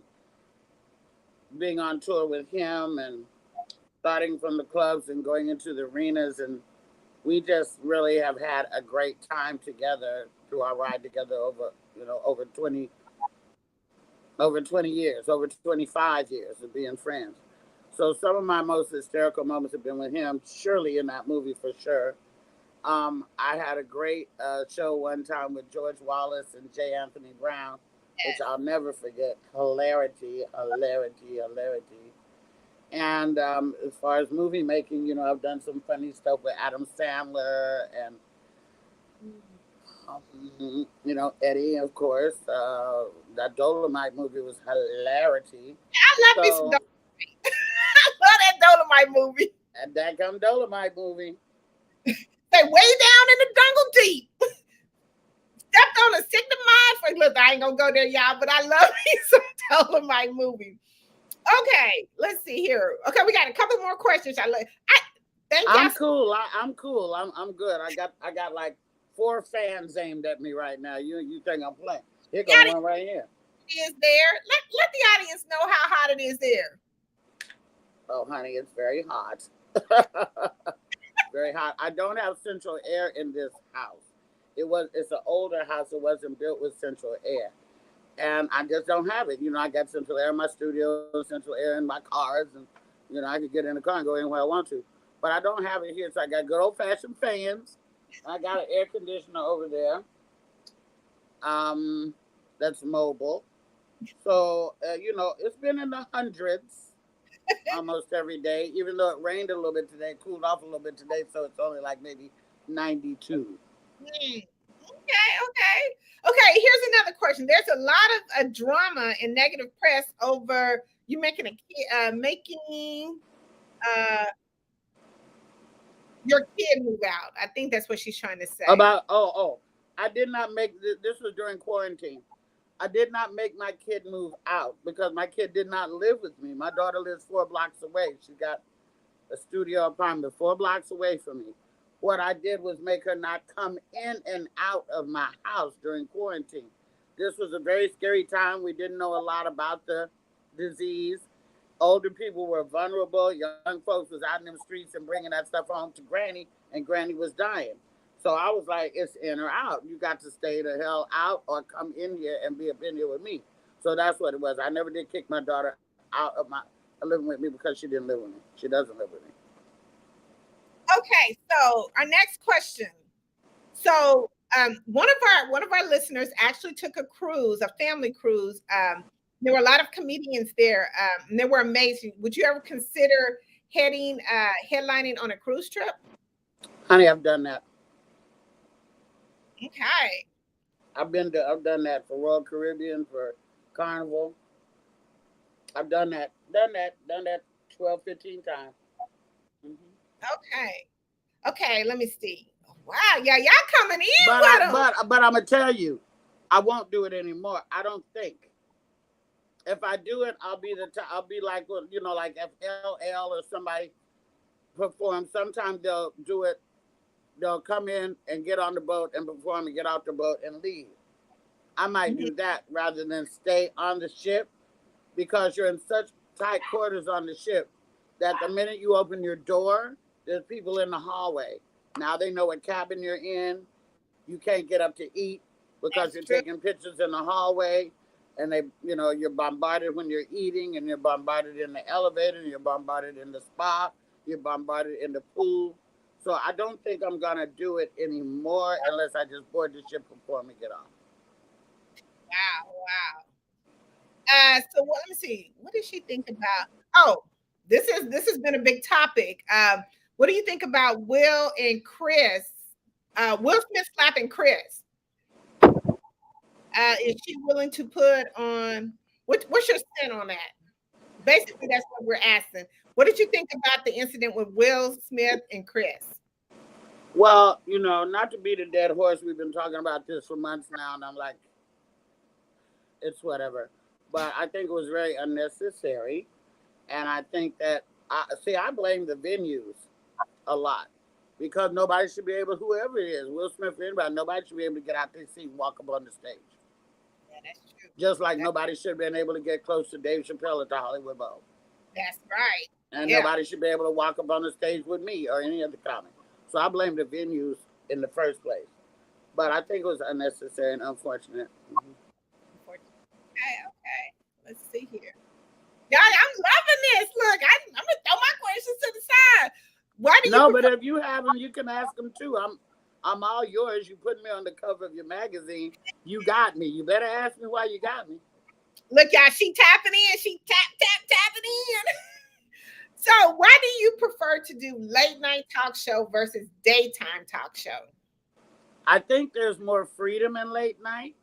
being on tour with him, and starting from the clubs and going into the arenas, and we just really have had a great time together through our ride together over 20 years, over 25 years of being friends. So some of my most hysterical moments have been with him, surely in that movie for sure. I had a great show one time with George Wallace and J. Anthony Brown, which I'll never forget. Hilarity, hilarity, hilarity. And as far as movie making, I've done some funny stuff with Adam Sandler and, Eddie, of course. That Dolomite movie was hilarity. I love me some So, Dolomite. I love that Dolomite movie. and that come Dolomite movie. They way down in the jungle deep. Stepped on a sick of mine. Look, I ain't gonna go there, y'all, but I love me some Dolomite movie. Okay, let's see here. Okay, we got a couple more questions. Thank y'all. I'm cool. I'm cool. I'm good. I got like 4 fans aimed at me right now. You think I'm playing? Here goes one right here. Is there? Let the audience know how hot it is there. Oh, honey, it's very hot. Very hot. I don't have central air in this house. It's an older house. It wasn't built with central air. And I just don't have it. I got central air in my studio, central air in my cars, and I could get in the car and go anywhere I want to. But I don't have it here, so I got good old fashioned fans. I got an air conditioner over there. That's mobile. So it's been in the hundreds almost every day, even though it rained a little bit today, cooled off a little bit today, so it's only like maybe 92. Okay. Here's another question. There's a lot of drama and negative press over you making your kid move out. I think that's what she's trying to say. I did not make this was during quarantine. I did not make my kid move out because my kid did not live with me. My daughter lives 4 blocks away. She got a studio apartment 4 blocks away from me. What I did was make her not come in and out of my house during quarantine. This was a very scary time. We didn't know a lot about the disease. Older people were vulnerable. Young folks was out in the streets and bringing that stuff home to Granny, and Granny was dying. So I was like, it's in or out. You got to stay the hell out or come in here and be up in here with me. So that's what it was. I never did kick my daughter out of my living with me because she didn't live with me. She doesn't live with me. Okay, so our next question. So one of our listeners actually took a cruise, a family cruise. There were a lot of comedians there, and they were amazing. Would you ever consider headlining on a cruise trip? Honey, I've done that. Okay. I've done that for Royal Caribbean, for Carnival. I've done that 12, 15 times. Mm-hmm. Okay, let me see. Wow, yeah, y'all coming in but I'm gonna tell you, I won't do it anymore. I don't think. If I do it, I'll be like like if LL or somebody performs. Sometimes they'll do it. They'll come in and get on the boat and perform and get out the boat and leave. I might do that rather than stay on the ship because you're in such tight quarters on the ship that the minute you open your door, there's people in the hallway. Now they know what cabin you're in. You can't get up to eat because you're taking pictures in the hallway, and you're bombarded when you're eating, and you're bombarded in the elevator, and you're bombarded in the spa, you're bombarded in the pool. So I don't think I'm gonna do it anymore unless I just board the ship before we get off. Wow. So let me see. What does she think about? Oh, this has been a big topic. What do you think about Will and Chris? Will Smith slapping Chris. Is she willing to put on? What's your stand on that? Basically, that's what we're asking. What did you think about the incident with Will Smith and Chris? Well, not to beat a dead horse, we've been talking about this for months now, and I'm like, it's whatever. But I think it was very unnecessary, and I think that I blame the venues. a lot. Because nobody should be able, whoever it is, Will Smith or anybody, nobody should be able to get out their seat and walk up on the stage. Yeah, that's true. Just like nobody should have been able to get close to Dave Chappelle at the Hollywood Bowl. That's right. And nobody should be able to walk up on the stage with me or any other comic. So I blame the venues in the first place. But I think it was unnecessary and unfortunate. Mm-hmm. Okay. Let's see here. Y'all, I'm loving this. Look, I'm going to throw my questions to the side. Why do you No, but if you have them, you can ask them too. I'm all yours. You put me on the cover of your magazine. You got me. You better ask me why you got me. Look, y'all, she tapping in. She tapping in. So why do you prefer to do late night talk show versus daytime talk show? I think there's more freedom in late night.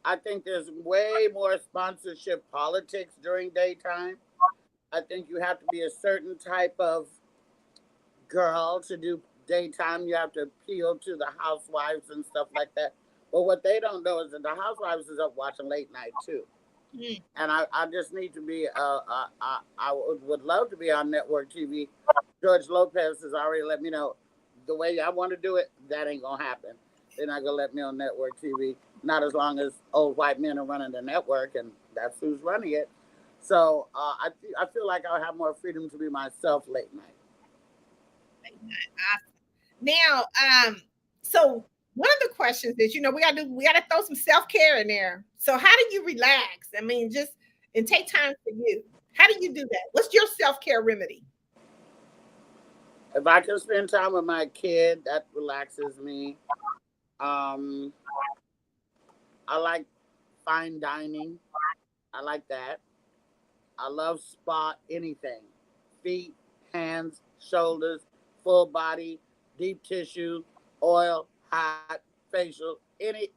I think there's way more sponsorship politics during daytime. I think you have to be a certain type of girl to do daytime. You have to appeal to the housewives and stuff like that. But what they don't know is that the housewives is up watching late night too. Mm. And I just need to be, I would love to be on network TV. George Lopez has already let me know the way I want to do it, that ain't going to happen. They're not going to let me on network TV. Not as long as old white men are running the network, and that's who's running it. So I feel like I'll have more freedom to be myself late night. Now, so one of the questions is, we got to throw some self-care in there. So how do you relax? I mean, and take time for you. How do you do that? What's your self-care remedy? If I can spend time with my kid, that relaxes me. I like fine dining. I like that. I love spa anything. Feet, hands, shoulders, full body, deep tissue, oil, hot, facial, any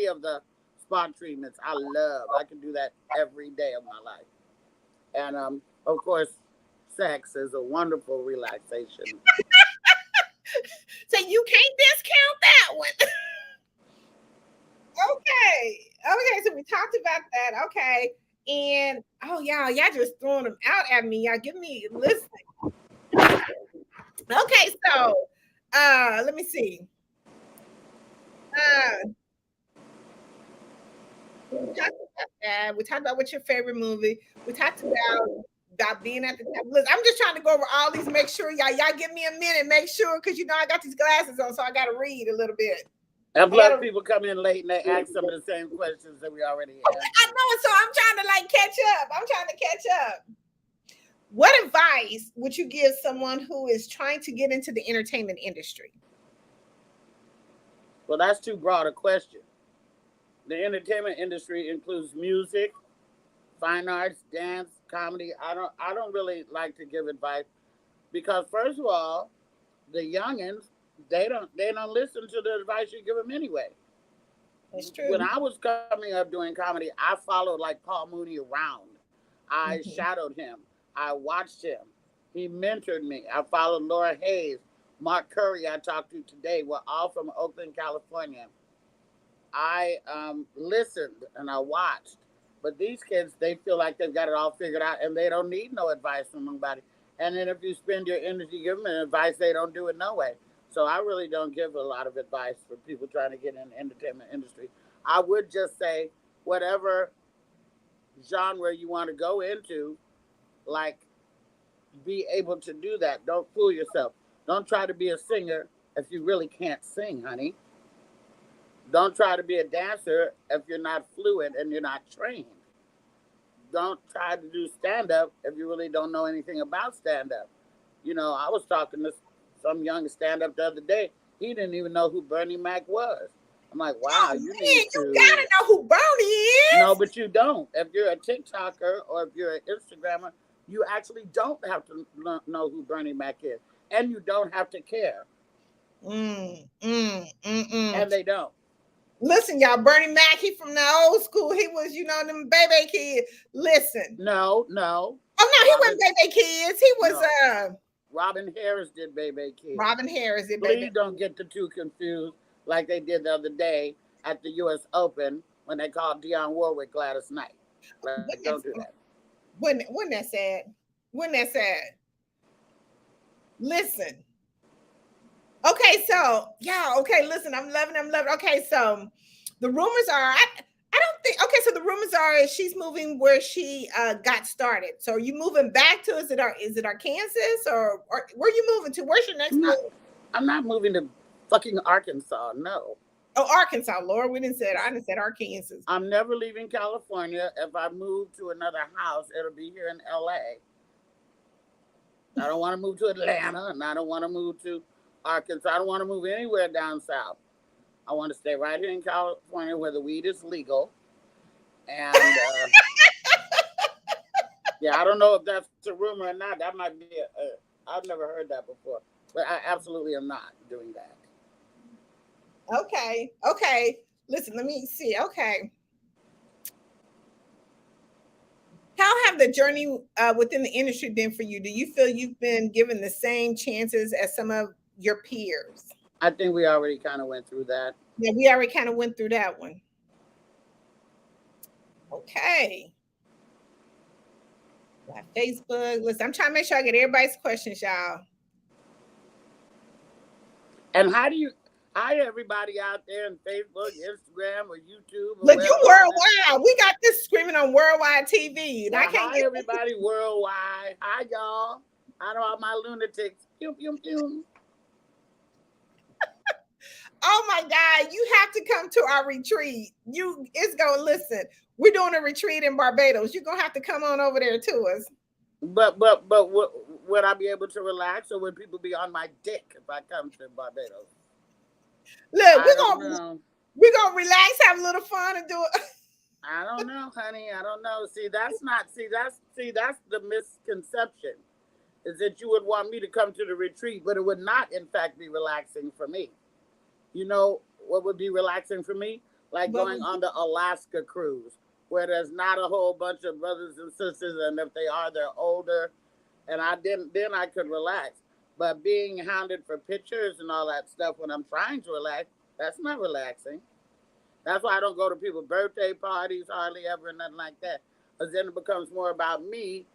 of the spa treatments I love. I can do that every day of my life. And of course, sex is a wonderful relaxation. So you can't discount that one. Okay, so we talked about that. Okay. And y'all just throwing them out at me. Y'all give me listen. Okay, so let me see. We talked about that. We talked about what's your favorite movie. We talked about being at the table. Listen, I'm just trying to go over all these. Make sure y'all give me a minute. Make sure, because I got these glasses on, so I got to read a little bit. And plus, people come in late and they ask some of the same questions that we already asked. I know, so I'm trying to catch up. What advice would you give someone who is trying to get into the entertainment industry? Well, that's too broad a question. The entertainment industry includes music, fine arts, dance, comedy. I don't really like to give advice because, first of all, the youngins, they don't listen to the advice you give them anyway. That's true. When I was coming up doing comedy, I followed like Paul Mooney around. I shadowed him. I watched him. He mentored me. I followed Laura Hayes, Mark Curry I talked to today. We're all from Oakland, California. I listened and I watched. But these kids, they feel like they've got it all figured out and they don't need no advice from anybody. And then if you spend your energy giving them advice, they don't do it no way. So I really don't give a lot of advice for people trying to get in the entertainment industry. I would just say whatever genre you want to go into, like, be able to do that. Don't fool yourself. Don't try to be a singer if you really can't sing, honey. Don't try to be a dancer if you're not fluent and you're not trained. Don't try to do stand-up if you really don't know anything about stand-up. I was talking to some young stand-up the other day. He didn't even know who Bernie Mac was. I'm like, wow, you gotta know who Bernie is. No, but you don't. If you're a TikToker or if you're an Instagrammer, you actually don't have to know who Bernie Mac is. And you don't have to care. And they don't. Listen, y'all, Bernie Mac, he from the old school. He was, them baby kids. Listen. No. Oh, no, he wasn't baby kids. He was... Robin Harris did Baby Kids. Robin Harris did Baby Please don't get the two confused like they did the other day at the U.S. Open when they called Dionne Warwick Gladys Knight. Don't do that. Wasn't that sad? Wasn't that sad? Listen. Okay, so yeah, okay, listen, I'm loving. Okay, so the rumors are I don't think okay, so the rumors are is she's moving where she got started. So are you moving back to is it Arkansas or where are you moving to? Where's your next I'm not. move? I'm not moving to fucking Arkansas. No. Oh, Arkansas, Lord. We didn't say it. I didn't say Arkansas. I'm never leaving California. If I move to another house, it'll be here in LA. I don't want to move to Atlanta, and I don't want to move to Arkansas. I don't want to move anywhere down south. I want to stay right here in California where the weed is legal. And yeah, I don't know if that's a rumor or not. That might be I've never heard that before. But I absolutely am not doing that. Okay. Okay. Listen, let me see. Okay. How have the journey within the industry been for you? Do you feel you've been given the same chances as some of your peers? I think we already kind of went through that. Yeah, we already kind of went through that one. Okay. Got Facebook. Listen, I'm trying to make sure I get everybody's questions, y'all. And hi everybody out there on Facebook, Instagram, or YouTube, or Look, you wherever. worldwide. We got this screaming on worldwide TV. And Yeah, I can't hi get everybody worldwide. Hi y'all. Hi to all my lunatics. Pew, pew, pew. Oh my God, you have to come to our retreat. It's gonna listen. We're doing a retreat in Barbados. You're gonna have to come on over there to us. But would I be able to relax, or would people be on my dick if I come to Barbados? Look, Know. we're gonna relax, have a little fun, and do it. I don't know, honey. I don't know. That's the misconception, is that you would want me to come to the retreat, but it would not, in fact, be relaxing for me. You know what would be relaxing for me? Like going on the Alaska cruise, where there's not a whole bunch of brothers and sisters, and if they are, they're older, and then I could relax. But being hounded for pictures and all that stuff when I'm trying to relax, that's not relaxing. That's why I don't go to people's birthday parties hardly ever, nothing like that. Because then it becomes more about me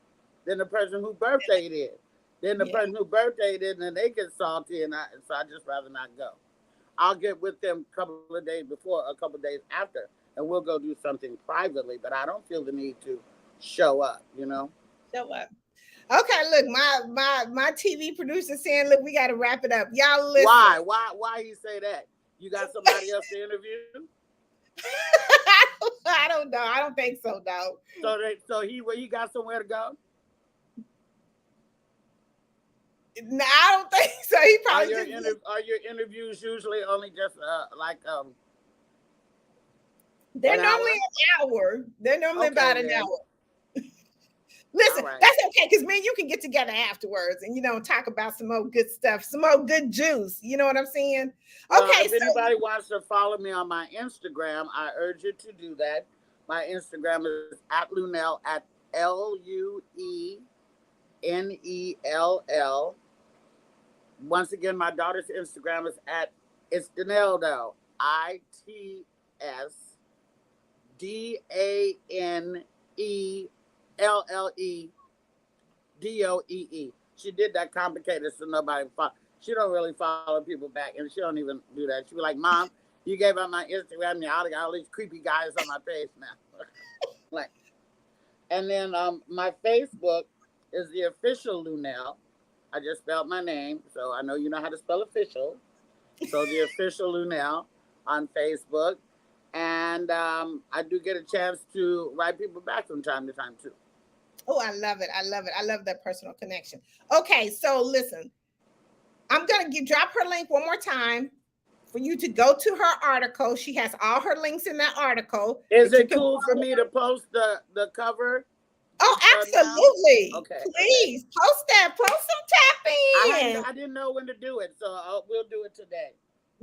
than the person who birthdayed it. Then the person who birthdayed it, and then they get salty, so I just rather not go. I'll get with them a couple of days before, a couple of days after, and we'll go do something privately. But I don't feel the need to show up, you know? Show up. Okay, look, my TV producer saying, look, we got to wrap it up. Y'all listen. Why you say that? You got somebody else to interview? I don't know. I don't think so, though. So he got somewhere to go? No, I don't think so. He probably are your interviews usually only just they're normally an hour. They're normally about an hour. Listen, that's okay, because me and you can get together afterwards and talk about some more good stuff, some more good juice. You know what I'm saying? Okay. If anybody wants to follow me on my Instagram, I urge you to do that. My Instagram is at Luenell, at LUENELL. Once again, my daughter's Instagram is at it's Daneldo, ITSDANELLEDOEE. She did that complicated so nobody follow. She don't really follow people back, and she don't even do that. She be like, "Mom, you gave up my Instagram, and I got all these creepy guys on my page now." Like, and then my Facebook is the official Luenell. I just spelled my name, so I know you know how to spell official. So the official Luenell on Facebook. And I do get a chance to write people back from time to time, too. Oh, I love it. I love it. I love that personal connection. Okay, so listen, I'm going to drop her link one more time for you to go to her article. She has all her links in that article. Is it cool for me to post the cover? Oh, absolutely. Okay. Please post that. Post some tapping. I didn't know when to do it, so we'll do it today.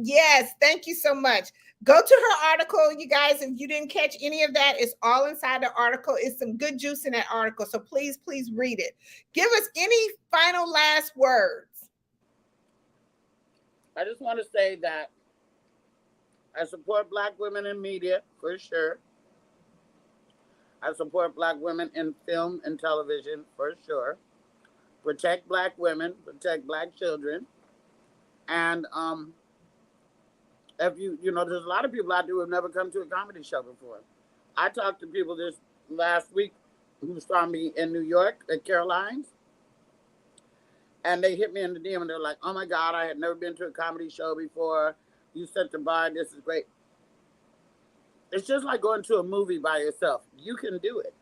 Yes, thank you so much. Go to her article, you guys. If you didn't catch any of that, it's all inside the article. It's some good juice in that article. So please read it. Give us any final last words. I just want to say that I support Black women in media, for sure. I support Black women in film and television, for sure. protect Black women, protect Black children, and if there's a lot of people out there who have never come to a comedy show before. I talked to people this last week who saw me in New York at Caroline's, and they hit me in the DM and they're like, "Oh my God, I had never been to a comedy show before. You set the bar. This is great." It's just like going to a movie by yourself. You can do it.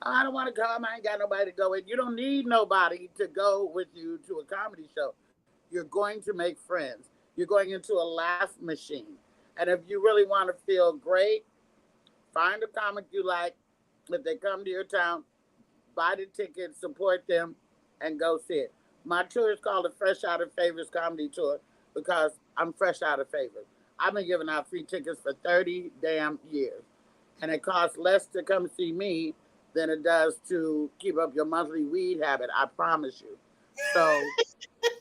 I don't want to come. I ain't got nobody to go with. You don't need nobody to go with you to a comedy show. You're going to make friends. You're going into a laugh machine. And if you really want to feel great, find a comic you like. If they come to your town, buy the ticket, support them, and go see it. My tour is called the Fresh Out of Favors Comedy Tour because I'm fresh out of favors. I've been giving out free tickets for 30 damn years. And it costs less to come see me than it does to keep up your monthly weed habit. I promise you. So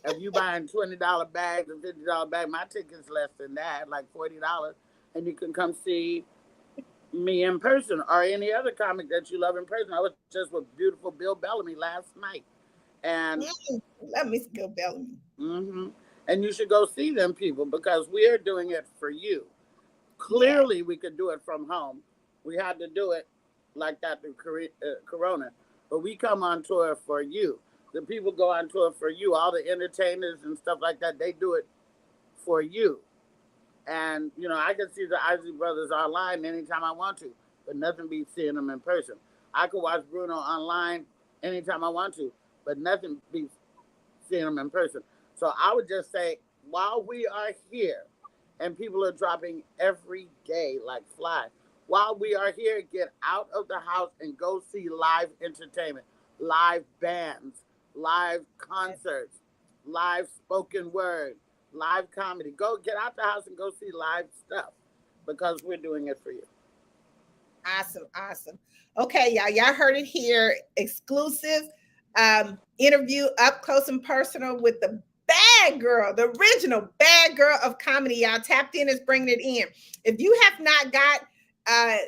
if you buying $20 bags and $50 bags, my ticket's less than that, like $40. And you can come see me in person or any other comic that you love in person. I was just with beautiful Bill Bellamy last night. And let me Bill Bellamy. And you should go see them people because we are doing it for you. Clearly, we could do it from home. We had to do it like that through Corona. But we come on tour for you. The people go on tour for you. All the entertainers and stuff like that, they do it for you. And, I can see the Isley Brothers online anytime I want to, but nothing beats seeing them in person. I could watch Bruno online anytime I want to, but nothing beats seeing them in person. So I would just say, while we are here, and people are dropping every day like flies, while we are here, get out of the house and go see live entertainment, live bands, live concerts, live spoken word, live comedy. Go get out the house and go see live stuff because we're doing it for you. Awesome. Okay, y'all heard it here. Exclusive interview up close and personal with the bad girl, the original bad girl of comedy. Y'all Tapped In is bringing it in. If you have not got an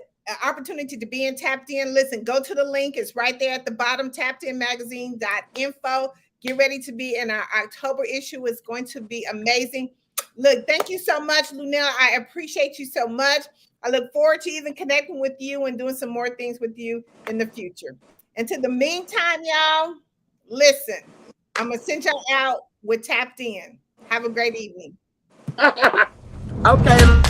opportunity to be in Tapped In, listen, go to the link. It's right there at the bottom, tappedinmagazine.info. Get ready to be in our October issue. It's going to be amazing. Look, thank you so much, Luenell. I appreciate you so much. I look forward to even connecting with you and doing some more things with you in the future. Until the meantime, y'all, listen, I'm going to send y'all out with Tapped In. Have a great evening. Okay.